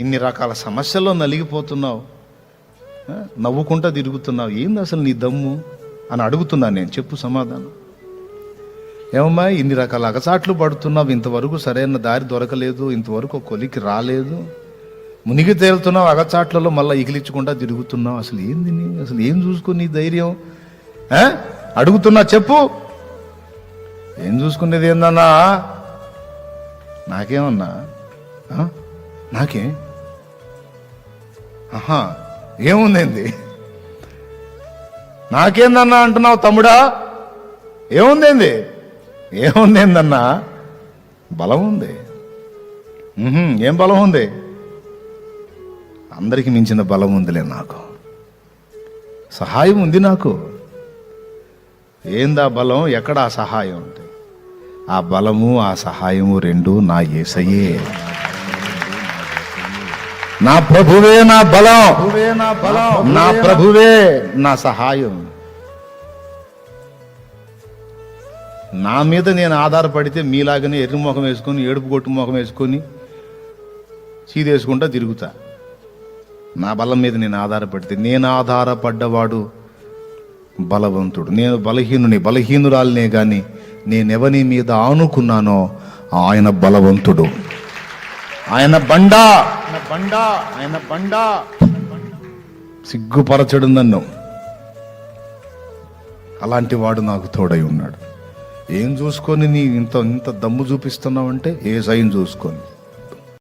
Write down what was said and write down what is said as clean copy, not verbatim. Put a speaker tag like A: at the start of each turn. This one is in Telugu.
A: ఇన్ని రకాల సమస్యల్లో నలిగిపోతున్నావు, నవ్వుకుంటా తిరుగుతున్నావు, ఏంది అసలు నీ దమ్ము అని అడుగుతున్నాను నేను. చెప్పు సమాధానం. ఏమమ్మా ఇన్ని రకాల అగచాట్లు పడుతున్నావు, ఇంతవరకు సరైన దారి దొరకలేదు, ఇంతవరకు కొలికి రాలేదు, మునిగి తేలుతున్నావు అగచాట్లలో, మళ్ళీ ఇగిలించకుండా తిరుగుతున్నావు. అసలు ఏంది అసలు ఏం చూసుకుని నీ ధైర్యం అడుగుతున్నా, చెప్పు. ఏం చూసుకునేది ఏందన్నా? నాకేమన్నా నాకే ఏముందేంది? నాకేందన్నా అంటున్నావు తమ్ముడా? ఏముందేంది? ఏముందేందన్నా? బలం ఉంది. ఏం బలం ఉంది? అందరికి మించిన బలం ఉందిలే నాకు. సహాయం ఉంది నాకు. ఏందా బలం? ఎక్కడ ఆ సహాయం అంటే? ఆ బలము ఆ సహాయము రెండు నా యేసయ్యే. నా ప్రభువే నా బలం, నా ప్రభువే నా సహాయం. నా మీద నేను ఆధారపడితే మీలాగనే ఎర్రి ముఖం వేసుకొని, ఏడుపు కొట్టు ముఖం వేసుకొని చీదేసుకుంటా తిరుగుతా. నా బలం మీద నేను ఆధారపడితే, నేను ఆధారపడ్డవాడు బలవంతుడు. నేను బలహీనురాలనే కానీ నేనెవని మీద ఆనుకున్నానో ఆయన బలవంతుడు. ఆయన బండా, ఆయన బండా సిగ్గుపరచడు నన్ను. అలాంటి వాడు నాకు తోడై ఉన్నాడు. ఏం చూసుకొని నీ ఇంత దమ్ము చూపిస్తున్నావంటే యేసయ్యను చూసుకొని.